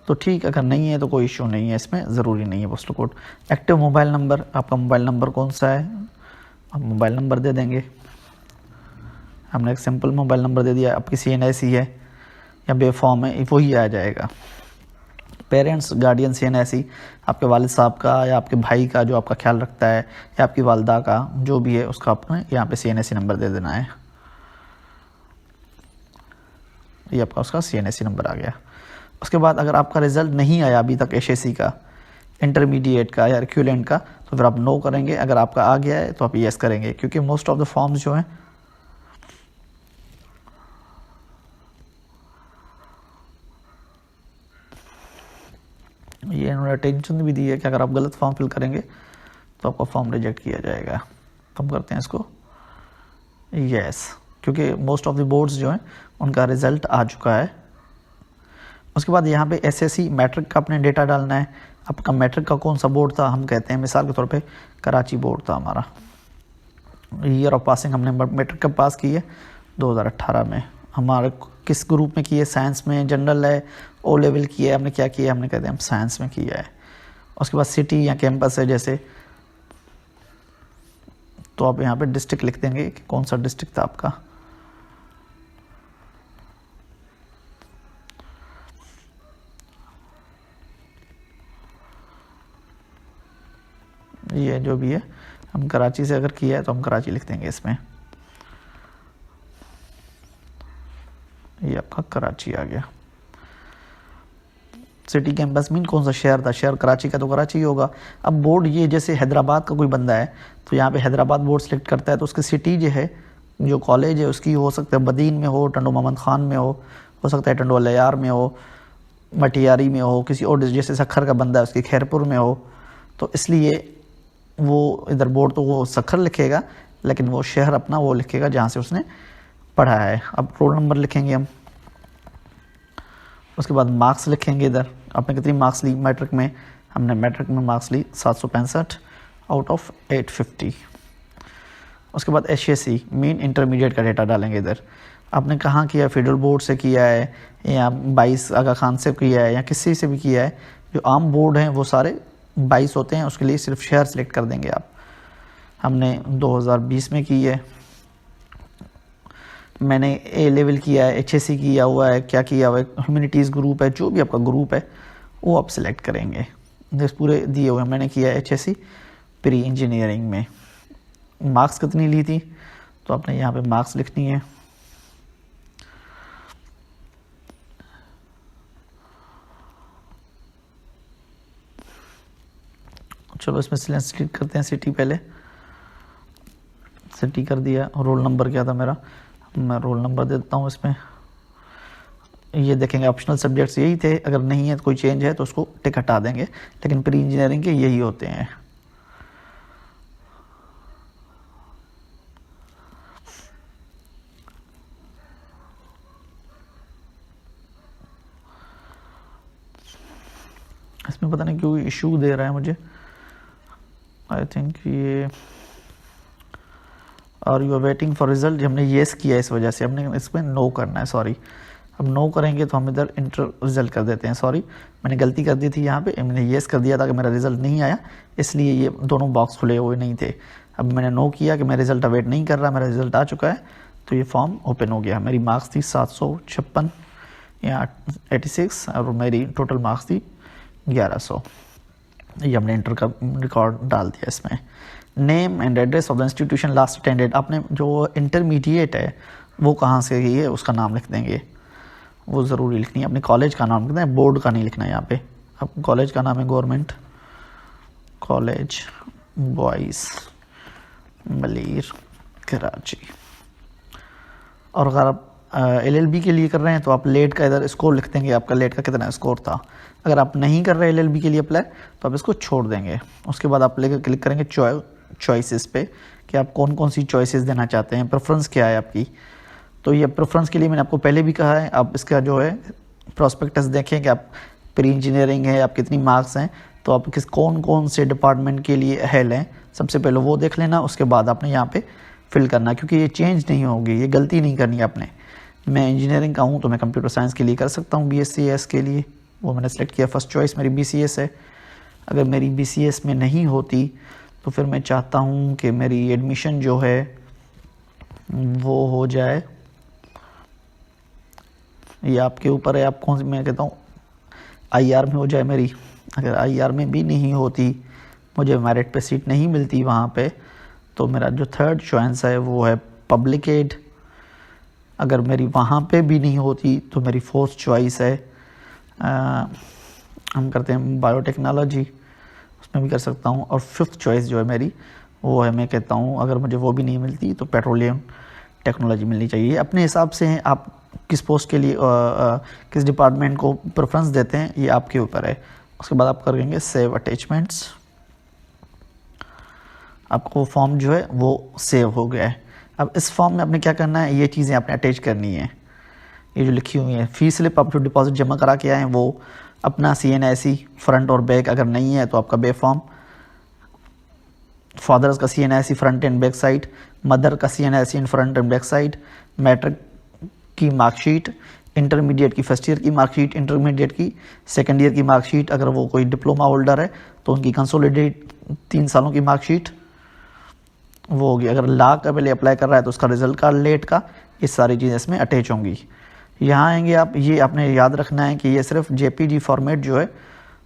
तो ठीक, अगर नहीं है तो कोई इशू नहीं है, इसमें ज़रूरी नहीं है postal code. Active mobile number, आपका मोबाइल नंबर कौन सा है, आप मोबाइल नंबर दे देंगे। हमने एक सिंपल मोबाइल नंबर दे दिया, आपकी CNSE है या बेफॉर्म है, वही आ जाएगा। पेरेंट्स गार्डियन CNSE, आपके वालिद साहब का या आपके भाई का जो आपका ख्याल रखता है, या आपकी वालदा का जो भी है, उसका आपने यहाँ पे CNSE नंबर दे देना है। ये आपका उसका CNSE नंबर आ गया। उसके बाद अगर आपका रिज़ल्ट नहीं आया अभी तक HSC का, इंटरमीडिएट का या इक्विवेलेंट का, तो फिर आप नो करेंगे। अगर आपका आ गया है तो आप यस करेंगे, क्योंकि मोस्ट ऑफ द फॉर्म्स जो हैं ये इन्होंने अटेंशन भी दी है कि अगर आप गलत फॉर्म फिल करेंगे तो आपका फॉर्म रिजेक्ट किया जाएगा। तो हम करते हैं इसको यस, क्योंकि मोस्ट ऑफ द बोर्ड्स जो हैं उनका रिज़ल्ट आ चुका है। उसके बाद यहाँ पे SSC मैट्रिक का अपने डेटा डालना है। आपका मैट्रिक का कौन सा बोर्ड था, हम कहते हैं मिसाल के तौर पे कराची बोर्ड था हमारा। ईयर ऑफ पासिंग हमने मैट्रिक कब पास की है, 2018 में। हमारे किस ग्रुप में की है, साइंस में, जनरल है, O लेवल की है, हमने क्या किया है, हमने कहते हैं हम साइंस में किया है। उसके बाद सिटी या कैंपस है जैसे, तो आप यहाँ पे डिस्ट्रिक्ट लिख देंगे कि कौन सा डिस्ट्रिक्ट था आपका। ये जो भी है, हम कराची से अगर किया है तो हम कराची लिख देंगे इसमें। ये आपका कराची आ गया। सिटी कैंपस मीन कौन सा शहर था, शहर कराची का तो कराची ही होगा। अब बोर्ड ये जैसे हैदराबाद का कोई बंदा है तो यहाँ पे हैदराबाद बोर्ड सेलेक्ट करता है, तो उसकी सिटी जो है, जो कॉलेज है उसकी हो सकता है बदीन में हो, टंडो मोहम्मद खान में हो सकता है टंडो अलियार में हो, मटियारी में हो, किसी और जैसे सखर का बंदा है उसकी खैरपुर में हो। तो इसलिए वो इधर बोर्ड तो वो सखर लिखेगा, लेकिन वो शहर अपना वो लिखेगा जहाँ से उसने पढ़ा है। अब रोल नंबर लिखेंगे हम। उसके बाद मार्क्स लिखेंगे। इधर आपने कितनी मार्क्स ली मैट्रिक में, हमने मैट्रिक में मार्क्स ली 765 आउट ऑफ 850। उसके बाद HSC मीन इंटरमीडिएट का डेटा डालेंगे। इधर आपने कहाँ किया, फेडरल बोर्ड से किया है या 22 आगा खान से किया है या किसी से भी किया है। जो आम बोर्ड हैं वो सारे 22 होते हैं, उसके लिए सिर्फ शहर सेलेक्ट कर देंगे आप। हमने 2020 में की है, मैंने A लेवल किया है, HSC किया हुआ है, क्या किया हुआ है, ह्यूमैनिटीज़ ग्रुप है, जो भी आपका ग्रुप है वो आप सिलेक्ट करेंगे। जिस पूरे दिए हुए मैंने किया है HSC प्री इंजीनियरिंग में। मार्क्स कितनी ली थी, तो आपने यहाँ पे मार्क्स लिखनी है। चलो इसमें सिलेक्ट करते हैं सिटी, पहले सिटी कर दिया। रोल नंबर क्या था मेरा, मैं रोल नंबर दे देता हूँ इसमें। ये देखेंगे ऑप्शनल सब्जेक्ट्स यही थे, अगर नहीं है तो कोई चेंज है तो उसको टिक हटा देंगे, लेकिन प्री इंजीनियरिंग के यही होते हैं। इसमें पता नहीं क्यों इशू दे रहा है मुझे। आई थिंक ये, और you are waiting for result, हमने येस किया इस वजह से, हमने इसमें नो करना है, सॉरी। अब नो करेंगे तो हम इधर इंटर रिजल्ट कर देते हैं, सॉरी मैंने गलती कर दी थी यहाँ पे, मैंने येस कर दिया था कि मेरा रिजल्ट नहीं आया, इसलिए ये दोनों बॉक्स खुले हुए नहीं थे। अब मैंने नो किया कि मैं रिज़ल्ट अवेट नहीं कर रहा, मेरा रिज़ल्ट आ चुका है, तो ये फॉर्म ओपन हो गया। मेरी मार्क्स थी 756 या 86 और मेरी टोटल मार्क्स थी 1100। ये हमने इंटर का रिकॉर्ड डाल दिया इसमें। Name and address of the institution last attended, आपने जो इंटरमीडिएट है वो कहाँ से की है उसका नाम लिख देंगे, वो ज़रूरी लिखनी है। अपने कॉलेज का नाम लिखना है, बोर्ड का नहीं लिखना है यहाँ पे। अब कॉलेज का नाम है government college boys Malir Karachi. और अगर आप LLB के लिए कर रहे हैं तो आप लेट का इधर स्कोर लिख देंगे, आपका लेट का कितना स्कोर था। अगर आप नहीं कर रहे LLB के लिए अप्लाई तो आप इसको छोड़ देंगे। उसके बाद आप लेकर क्लिक करेंगे चॉइसेस पे कि आप कौन कौन सी चॉइसेस देना चाहते हैं, प्रेफरेंस क्या है आपकी। तो ये प्रेफरेंस के लिए मैंने आपको पहले भी कहा है, आप इसका जो है प्रोस्पेक्टस देखें कि आप प्री इंजीनियरिंग है, आप कितनी मार्क्स हैं, तो आप कौन कौन से डिपार्टमेंट के लिए अहल हैं, सबसे पहले वो देख लेना। उसके बाद आपने यहाँ पे फिल करना, क्योंकि ये चेंज नहीं होगी, ये गलती नहीं करनी आपने। मैं इंजीनियरिंग का हूँ तो मैं कंप्यूटर साइंस के लिए कर सकता हूँ, BSc के लिए, वो मैंने सेलेक्ट किया। फर्स्ट चॉइस मेरी BCS है। अगर मेरी BCS में नहीं होती तो फिर मैं चाहता हूँ कि मेरी एडमिशन जो है वो हो जाए, ये आपके ऊपर है, आप कौन सी, मैं कहता हूँ IR में हो जाए मेरी। अगर IR में भी नहीं होती, मुझे मेरिट पे सीट नहीं मिलती वहाँ पे, तो मेरा जो थर्ड चॉइस है वो है पब्लिक एड। अगर मेरी वहाँ पे भी नहीं होती तो मेरी फोर्थ चॉइस है हम करते हैं बायोटेक्नोलॉजी, उसमें भी कर सकता हूँ। और फिफ्थ चॉइस जो है मेरी वो है, मैं कहता हूँ अगर मुझे वो भी नहीं मिलती तो पेट्रोलियम टेक्नोलॉजी मिलनी चाहिए। अपने हिसाब से हैं, आप किस पोस्ट के लिए किस डिपार्टमेंट को प्रेफरेंस देते हैं ये आपके ऊपर है। उसके बाद आप करेंगे सेव अटैचमेंट्स, आपको फॉर्म जो है वो सेव हो गया है। अब इस फॉर्म में आपने क्या करना है, ये चीज़ें आपने अटैच करनी है। ये जो लिखी हुई है, फी स्लिप आप जो डिपॉजिट जमा करा के आए हैं वो अपना CNIC फ्रंट और बैक, अगर नहीं है तो आपका बे फॉर्म, फादर्स का CNIC front and back side, mother का CNIC in front and back side, matric की मार्कशीट, इंटरमीडिएट की फर्स्ट ईयर की मार्कशीट, इंटरमीडिएट की सेकेंड ईयर की मार्कशीट, अगर वो कोई डिप्लोमा होल्डर है तो उनकी कंसोलिडेट 3 सालों की मार्कशीट वो होगी। अगर ला का पहले अप्लाई कर रहा है तो उसका रिजल्ट कार्ड लेट का, ये सारी चीज़ें इसमें अटैच होंगी। यहाँ आएंगे आप, ये आपने याद रखना है कि ये सिर्फ JPG फॉर्मेट जो है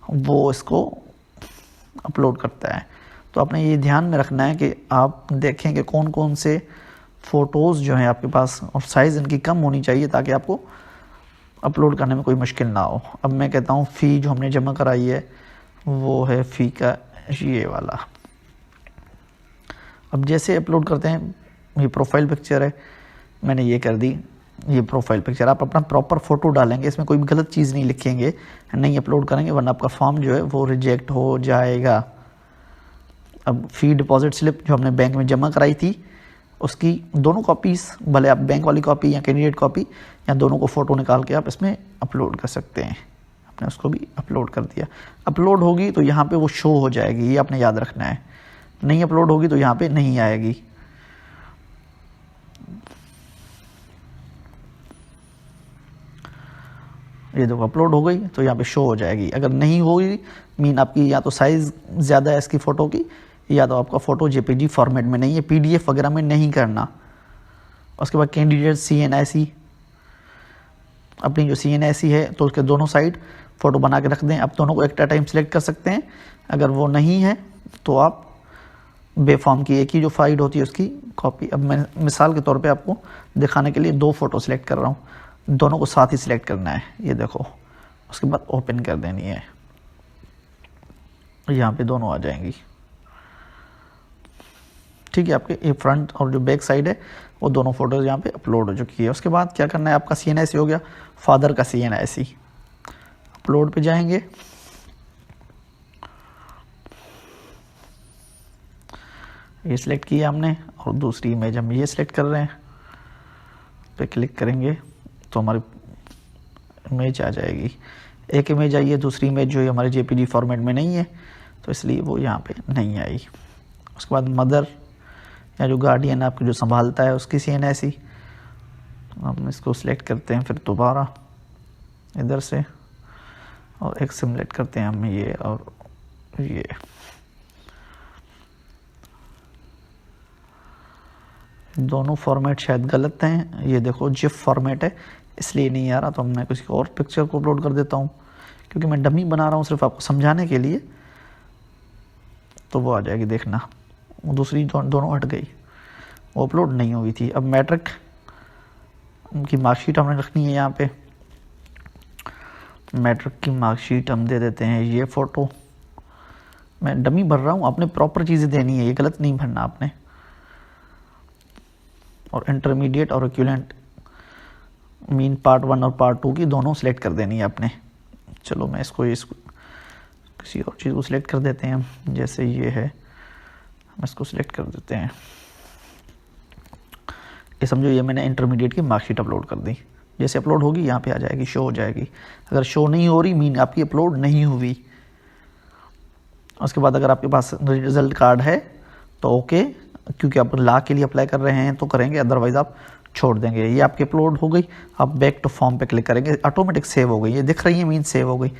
वो इसको अपलोड करता है। तो आपने ये ध्यान में रखना है कि आप देखें कि कौन कौन से फ़ोटोज़ जो हैं आपके पास, और साइज़ इनकी कम होनी चाहिए ताकि आपको अपलोड करने में कोई मुश्किल ना हो। अब मैं कहता हूँ फ़ी जो हमने जमा कराई है वो है फ़ी का ये वाला। अब जैसे अपलोड करते हैं, ये प्रोफाइल पिक्चर है, मैंने ये कर दी, ये प्रोफाइल पिक्चर। आप अपना प्रॉपर फ़ोटो डालेंगे, इसमें कोई भी गलत चीज़ नहीं लिखेंगे, नहीं अपलोड करेंगे, वरना आपका फॉर्म जो है वो रिजेक्ट हो जाएगा। अब फ़ी डिपॉजिट स्लिप जो हमने बैंक में जमा कराई थी उसकी दोनों कॉपीज़, भले आप बैंक वाली कॉपी या कैंडिडेट कॉपी, या दोनों को फ़ोटो निकाल के आप इसमें अपलोड कर सकते हैं। आपने उसको भी अपलोड कर दिया। अपलोड होगी तो यहाँ पे वो शो हो जाएगी, ये आपने याद रखना है। नहीं अपलोड होगी तो यहाँ पे नहीं आएगी। ये देखो अपलोड हो गई तो यहाँ पे शो हो जाएगी। अगर नहीं होगी मीन आपकी या तो साइज़ ज़्यादा है इसकी फ़ोटो की, या तो आपका फ़ोटो JPG फॉर्मेट में नहीं है, PDF वगैरह में नहीं करना। उसके बाद कैंडिडेट CNIC, अपनी जो CNIC है तो उसके दोनों साइड फ़ोटो बना के रख दें। आप दोनों को एक टाइम सेलेक्ट कर सकते हैं। अगर वो नहीं है तो आप बे फॉर्म की एक ही जो फाइल होती है उसकी कॉपी। अब मैं मिसाल के तौर पे आपको दिखाने के लिए 2 फ़ोटो सेलेक्ट कर रहा हूँ, दोनों को साथ ही सिलेक्ट करना है, ये देखो। उसके बाद ओपन कर देनी है, यहाँ पे दोनों आ जाएंगी। ठीक है, आपके ये फ्रंट और जो बैक साइड है वो दोनों फोटोज़ यहाँ पे अपलोड हो चुकी है। उसके बाद क्या करना है, आपका CNIC हो गया, फादर का CNIC, अपलोड पे जाएंगे। ये सिलेक्ट किया हमने और दूसरी इमेज हम ये सिलेक्ट कर रहे हैं, पे क्लिक करेंगे तो हमारी इमेज आ जाएगी। एक इमेज आई है, दूसरी इमेज जो है हमारे JPG फॉर्मेट में नहीं है तो इसलिए वो यहाँ पे नहीं आई। उसके बाद मदर या जो गार्डियन आपको जो संभालता है उसकी CNIC, हम इसको सिलेक्ट करते हैं, फिर दोबारा इधर से और एक सिमुलेट करते हैं हम ये और ये। दोनों फॉर्मेट शायद गलत हैं, ये देखो जिफ फॉर्मेट है इसलिए नहीं आ रहा, तो मैं किसी और पिक्चर को अपलोड कर देता हूँ क्योंकि मैं डमी बना रहा हूँ सिर्फ आपको समझाने के लिए, तो वो आ जाएगी देखना। वो दूसरी दोनों हट गई, वो अपलोड नहीं हुई थी। अब मैट्रिक की मार्कशीट हमने रखनी है यहाँ पे, मैट्रिक की मार्कशीट हम दे देते हैं ये फ़ोटो। मैं डमी भर रहा हूँ, आपने प्रॉपर चीज़ें देनी है, ये गलत नहीं भरना आपने। और इंटरमीडिएट और इक्विवेलेंट मीन पार्ट 1 और पार्ट 2 की दोनों सिलेक्ट कर देनी है आपने। चलो मैं इसको किसी और चीज़ को सिलेक्ट कर देते हैं, जैसे ये है हम इसको सिलेक्ट कर देते हैं। ये समझो ये मैंने इंटरमीडिएट की मार्कशीट अपलोड कर दी, जैसे अपलोड होगी यहाँ पे आ जाएगी, शो हो जाएगी। अगर शो नहीं हो रही मीन आपकी अपलोड नहीं हुई। उसके बाद अगर आपके पास रिजल्ट कार्ड है तो ओके, क्योंकि आप ला के लिए अप्लाई कर रहे हैं तो करेंगे, अदरवाइज़ आप छोड़ देंगे। ये आपकी अपलोड हो गई, आप बैक टू फॉर्म पे क्लिक करेंगे, ऑटोमेटिक सेव हो गई, ये दिख रही है मीन सेव हो गई।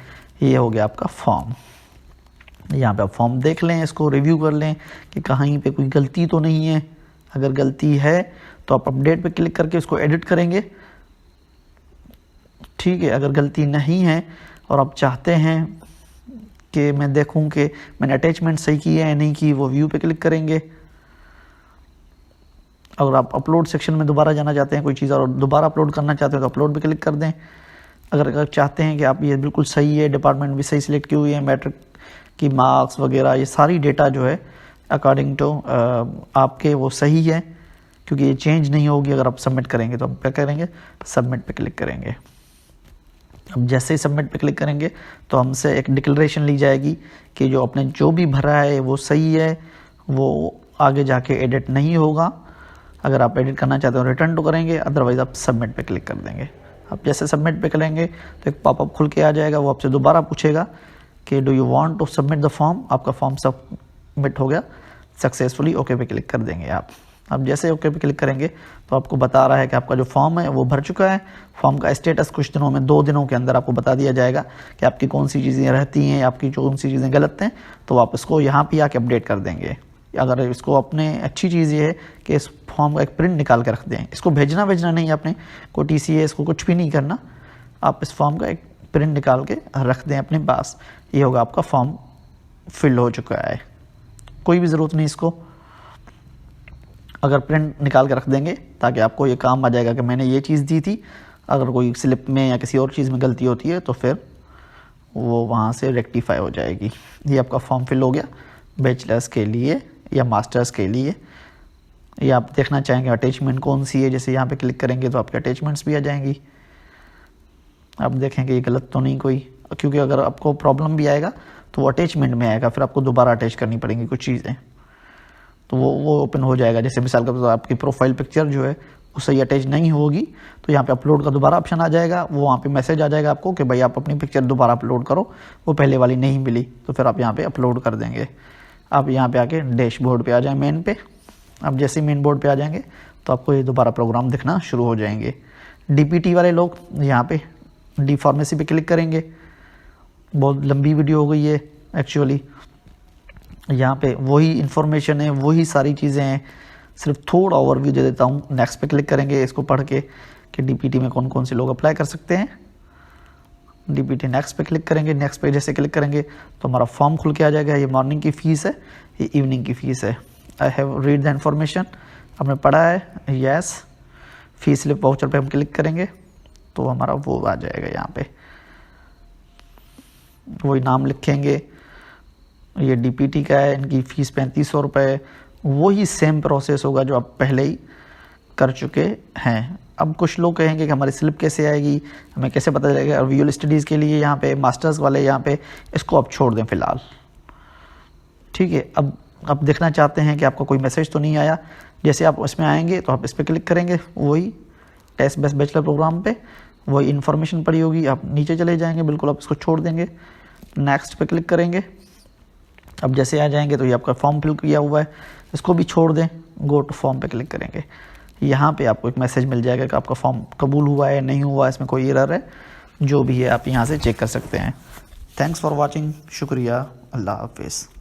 ये हो गया आपका फॉर्म। यहाँ पे आप फॉर्म देख लें, इसको रिव्यू कर लें कि कहीं पे कोई गलती तो नहीं है। अगर गलती है तो आप अपडेट पे क्लिक करके उसको एडिट करेंगे, ठीक है। अगर गलती नहीं है और आप चाहते हैं कि मैं देखूं कि मैंने अटैचमेंट सही की है या नहीं की, वो व्यू पे क्लिक करेंगे। अगर आप अपलोड सेक्शन में दोबारा जाना चाहते हैं कोई चीज़ और दोबारा अपलोड करना चाहते हैं तो अपलोड पे क्लिक कर दें। अगर चाहते हैं कि आप ये बिल्कुल सही है, डिपार्टमेंट भी सही सिलेक्ट की हुई है, मैट्रिक की मार्क्स वगैरह ये सारी डेटा जो है अकॉर्डिंग टू आपके वो सही है, क्योंकि ये चेंज नहीं होगी अगर आप सबमिट करेंगे। तो हम क्या करेंगे, सबमिट पे क्लिक करेंगे। अब जैसे ही सबमिट पे क्लिक करेंगे तो हमसे एक डिक्लेरेशन ली जाएगी कि जो आपने जो भी भरा है वो सही है, वो आगे जाके एडिट नहीं होगा। अगर आप एडिट करना चाहते हो रिटर्न टू करेंगे, अदरवाइज़ आप सबमिट पे क्लिक कर देंगे। आप जैसे सबमिट पे करेंगे तो एक पॉपअप खुल के आ जाएगा, वो आपसे दोबारा पूछेगा कि do you want to submit the form. आपका फॉर्म सबमिट हो गया सक्सेसफुली, ओके पे क्लिक कर देंगे आप। अब जैसे ओके पे क्लिक करेंगे तो आपको बता रहा है कि आपका जो फॉर्म है वो भर चुका है। फॉर्म का स्टेटस कुछ दिनों में 2 दिनों के अंदर आपको बता दिया जाएगा कि आपकी कौन सी चीज़ें रहती हैं, आपकी कौन सी चीज़ें गलत हैं, तो आप इसको यहाँ पे आके अपडेट कर देंगे। अगर इसको अपने अच्छी चीज़ ये है कि इस फॉर्म का एक प्रिंट निकाल के रख दें, इसको भेजना नहीं है आपने, कोई TCS को कुछ भी नहीं करना, आप इस फॉर्म का एक प्रिंट निकाल के रख दें अपने पास। ये होगा आपका फॉर्म फिल हो चुका है, कोई भी ज़रूरत नहीं इसको। अगर प्रिंट निकाल के रख देंगे ताकि आपको ये काम आ जाएगा कि मैंने ये चीज़ दी थी, अगर कोई स्लिप में या किसी और चीज़ में गलती होती है तो फिर वो वहाँ से रेक्टिफाई हो जाएगी। ये आपका फॉर्म फिल हो गया बैचलर्स के लिए या मास्टर्स के लिए। या आप देखना चाहेंगे अटैचमेंट कौन सी है, जैसे यहाँ पे क्लिक करेंगे तो आपके अटैचमेंट्स भी आ जाएंगी। आप देखेंगे ये गलत तो नहीं कोई, क्योंकि अगर आपको प्रॉब्लम भी आएगा तो वो अटैचमेंट में आएगा, फिर आपको दोबारा अटैच करनी पड़ेंगी कुछ चीज़ें, तो वो ओपन हो जाएगा। जैसे मिसाल का तो आपकी प्रोफाइल पिक्चर जो है वो सही अटैच नहीं होगी तो यहाँ पे अपलोड का दोबारा ऑप्शन आ जाएगा, वो वहाँ पे मैसेज आ जाएगा आपको कि भाई आप अपनी पिक्चर दोबारा अपलोड करो, वो पहले वाली नहीं मिली, तो फिर आप यहाँ पे अपलोड कर देंगे। आप यहाँ पे आके डैशबोर्ड पे आ जाएं, मेन पे। अब जैसे ही मेन बोर्ड पे आ जाएंगे तो आपको ये दोबारा प्रोग्राम दिखना शुरू हो जाएंगे। DPT वाले लोग यहाँ पे डी फार्मेसी पे क्लिक करेंगे। बहुत लंबी वीडियो हो गई है एक्चुअली, यहाँ पे वही इन्फॉर्मेशन है, वही सारी चीज़ें हैं, सिर्फ थोड़ा ओवरव्यू दे देता हूँ। नेक्स्ट पे क्लिक करेंगे इसको पढ़ के कि DPT में कौन कौन से लोग अप्लाई कर सकते हैं। DPT नेक्स्ट पे क्लिक करेंगे। नेक्स्ट पे जैसे क्लिक करेंगे तो हमारा फॉर्म खुल के आ जाएगा। ये मॉर्निंग की फ़ीस है, ये इवनिंग की फ़ीस है। I have read the information, आपने पढ़ा है, यस। फी स्लिप वाउचर पे हम क्लिक करेंगे तो हमारा वो आ जाएगा। यहाँ पे वही नाम लिखेंगे, ये DPT का है, इनकी फ़ीस 3500 रुपये। वही सेम प्रोसेस होगा जो आप पहले ही कर चुके हैं। अब कुछ लोग कहेंगे कि हमारी स्लिप कैसे आएगी, हमें कैसे पता चलेगा। और विजुअल स्टडीज़ के लिए यहाँ पे मास्टर्स वाले यहाँ पे इसको आप छोड़ दें फ़िलहाल, ठीक है। अब आप देखना चाहते हैं कि आपको कोई मैसेज तो नहीं आया, जैसे आप इसमें आएंगे तो आप इस पर क्लिक करेंगे, वही टेस्ट बेस्ड बैचलर प्रोग्राम पे वही इन्फॉर्मेशन पड़ी होगी, आप नीचे चले जाएंगे, बिल्कुल आप इसको छोड़ देंगे। नेक्स्ट पे क्लिक करेंगे, अब जैसे आ जाएंगे तो ये आपका फॉर्म फिल किया हुआ है, इसको भी छोड़ दें, गो टू फॉर्म पे क्लिक करेंगे। यहाँ पे आपको एक मैसेज मिल जाएगा कि आपका फॉर्म कबूल हुआ है नहीं हुआ, इसमें कोई एरर है, जो भी है आप यहाँ से चेक कर सकते हैं। थैंक्स फॉर वॉचिंग, शुक्रिया, अल्लाह हाफिज़।